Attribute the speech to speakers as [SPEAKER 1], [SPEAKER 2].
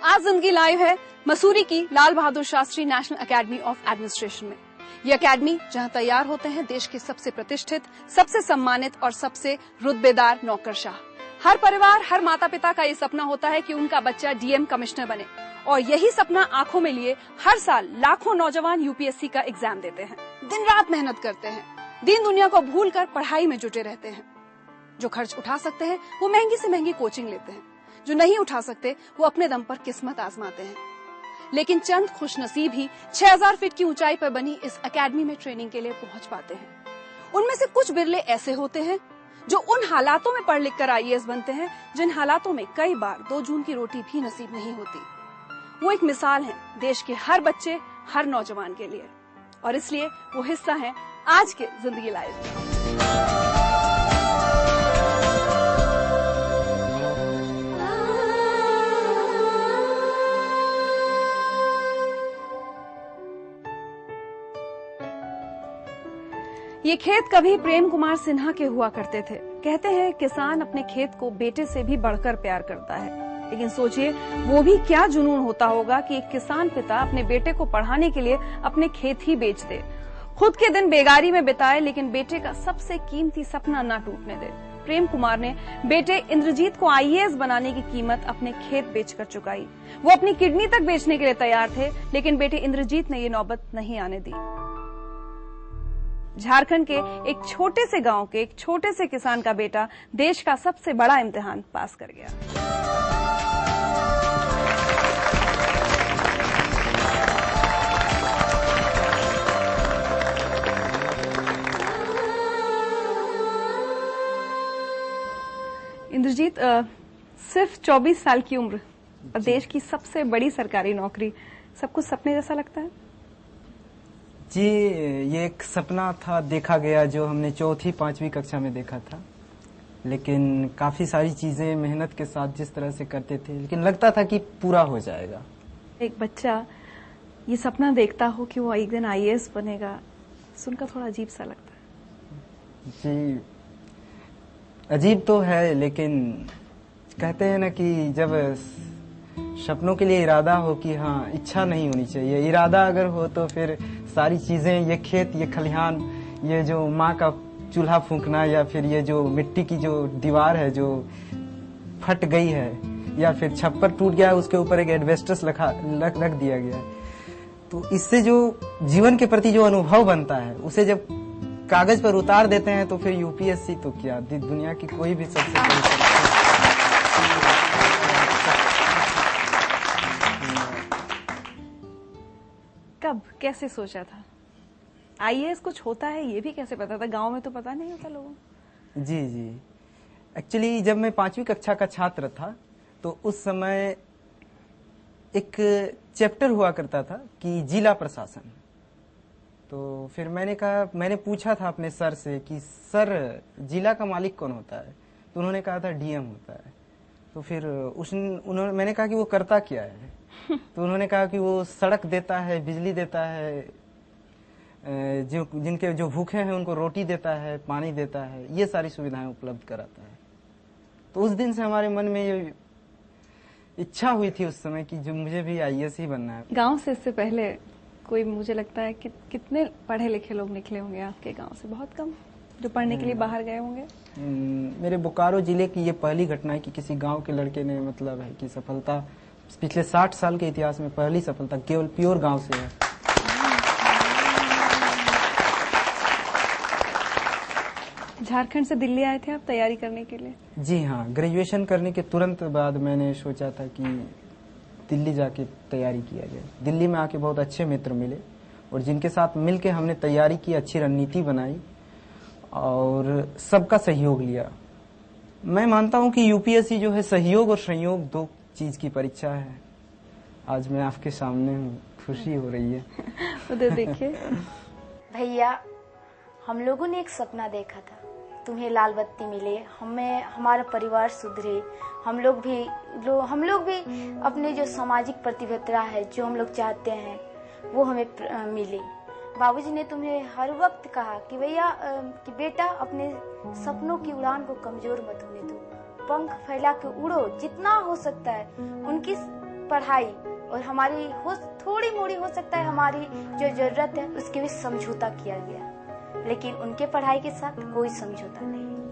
[SPEAKER 1] आज जिंदगी लाइव है मसूरी की Lal Bahadur Shastri national academy of administration में। ये एकेडमी जहां तैयार होते हैं देश के सबसे प्रतिष्ठित, सबसे सम्मानित और सबसे रुतबेदार नौकरशाह। हर परिवार, हर माता पिता का ये सपना होता है कि उनका बच्चा डीएम कमिश्नर बने, और यही सपना आंखों में लिए हर साल लाखों नौजवान यूपीएससी का एग्जाम देते हैं, दिन रात मेहनत करते हैं, दीन दुनिया को भूलकर पढ़ाई में जुटे रहते हैं। जो खर्च उठा सकते हैं वो महंगी से महंगी कोचिंग लेते हैं, जो नहीं उठा सकते वो अपने दम पर किस्मत आजमाते हैं। लेकिन चंद खुशनसीब ही 6000 फीट की ऊंचाई पर बनी इस एकेडमी में ट्रेनिंग के लिए पहुंच पाते हैं। उनमें से कुछ बिरले ऐसे होते हैं जो उन हालातों में पढ़ लिख कर आईएएस बनते हैं जिन हालातों में कई बार 2 जून की रोटी भी नसीब नहीं होती। वो एक मिसाल है देश के हर बच्चे, हर नौजवान के लिए, और इसलिए वो हिस्सा है आज के जिंदगी लाइव। ये खेत कभी प्रेम कुमार सिन्हा के हुआ करते थे। कहते हैं किसान अपने खेत को बेटे से भी बढ़कर प्यार करता है, लेकिन सोचिए वो भी क्या जुनून होता होगा कि एक किसान पिता अपने बेटे को पढ़ाने के लिए अपने खेत ही बेच दे, खुद के दिन बेगारी में बिताए, लेकिन बेटे का सबसे कीमती सपना ना टूटने दे। प्रेम कुमार ने बेटे इंद्रजीत को आईएएस बनाने की कीमत अपने खेत बेचकर चुकाई। वो अपनी किडनी तक बेचने के लिए तैयार थे, लेकिन बेटे इंद्रजीत ने ये नौबत नहीं आने दी। झारखंड के एक छोटे से गांव के एक छोटे से किसान का बेटा देश का सबसे बड़ा इम्तिहान पास कर गया। इंद्रजीत, सिर्फ 24 साल की उम्र और देश की सबसे बड़ी सरकारी नौकरी, सब कुछ सपने जैसा लगता है?
[SPEAKER 2] जी, ये एक सपना था, देखा गया, जो हमने 4वीं 5वीं कक्षा में देखा था। लेकिन काफी सारी चीजें मेहनत के साथ जिस तरह से करते थे, लेकिन लगता था कि पूरा हो जाएगा।
[SPEAKER 1] एक बच्चा ये सपना देखता हो कि वो एक दिन आईएएस बनेगा, सुनकर थोड़ा अजीब सा लगता है।
[SPEAKER 2] जी, अजीब तो है, लेकिन कहते हैं ना कि जब सपनों के लिए इरादा हो कि हाँ, इच्छा नहीं होनी चाहिए, इरादा अगर हो तो फिर सारी चीजें, ये खेत, ये खलिहान, ये जो माँ का चूल्हा फूंकना, या फिर ये जो मिट्टी की जो दीवार है जो फट गई है, या फिर छप्पर टूट गया है, उसके ऊपर एक एडवेस्टस रख दिया गया है, तो इससे जो जीवन के प्रति जो अनुभव बनता है उसे जब कागज पर उतार देते हैं तो फिर यूपीएससी तो क्या, दुनिया की कोई भी सबसे बड़ी
[SPEAKER 1] कब कैसे सोचा था आईएएस कुछ होता है, ये भी कैसे पता था? गांव में तो पता नहीं होता लोगों को।
[SPEAKER 2] जी, एक्चुअली जब मैं 5वीं कक्षा का छात्र था तो उस समय एक चैप्टर हुआ करता था कि जिला प्रशासन। तो फिर मैंने पूछा था अपने सर से कि सर, जिला का मालिक कौन होता है? तो उन्होंने कहा था डीएम होता है। तो फिर मैंने कहा कि वो करता क्या है? तो उन्होंने कहा कि वो सड़क देता है, बिजली देता है, जिनके जो भूखे हैं उनको रोटी देता है, पानी देता है, ये सारी सुविधाएं उपलब्ध कराता है। तो उस दिन से हमारे मन में ये इच्छा हुई थी उस समय कि जो मुझे भी आईएएस ही बनना है।
[SPEAKER 1] गांव से इससे पहले कोई, मुझे लगता है कि कितने पढ़े लिखे लोग निकले होंगे आपके गांव से? बहुत कम जो पढ़ने के लिए बाहर गए होंगे।
[SPEAKER 2] मेरे बोकारो जिले की ये पहली घटना है कि किसी गांव के लड़के ने, मतलब है कि सफलता पिछले 60 साल के इतिहास में पहली सफलता केवल प्योर गांव से है।
[SPEAKER 1] झारखंड से दिल्ली आए थे आप तैयारी करने के लिए?
[SPEAKER 2] जी हाँ, ग्रेजुएशन करने के तुरंत बाद मैंने सोचा था कि दिल्ली जाके तैयारी किया जाए। दिल्ली में आके बहुत अच्छे मित्र मिले और जिनके साथ मिलके हमने तैयारी की, अच्छी रणनीति बनाई और सबका सहयोग लिया। मैं मानता हूं कि यूपीएससी जो है सहयोग और संयोग 2 चीज की परीक्षा है। आज मैं आपके सामने हूँ, खुशी हो रही है।
[SPEAKER 1] उधर देखिए।
[SPEAKER 3] भैया, हम लोगों ने एक सपना देखा था, तुम्हें लाल बत्ती मिले, हमारा परिवार सुधरे, हम लोग भी अपने जो सामाजिक प्रतिबद्धता है, जो हम लोग चाहते हैं वो हमें मिले। बाबूजी ने तुम्हें हर वक्त कहा कि भैया, कि बेटा अपने सपनों की उड़ान को कमजोर मत होने दो, पंख फैला के उड़ो, जितना हो सकता है पढ़ाई और हमारी थोड़ी मोड़ी हो सकता है हमारी जो जरूरत है उसके भी समझौता किया गया, लेकिन उनके पढ़ाई के साथ कोई समझौता नहीं।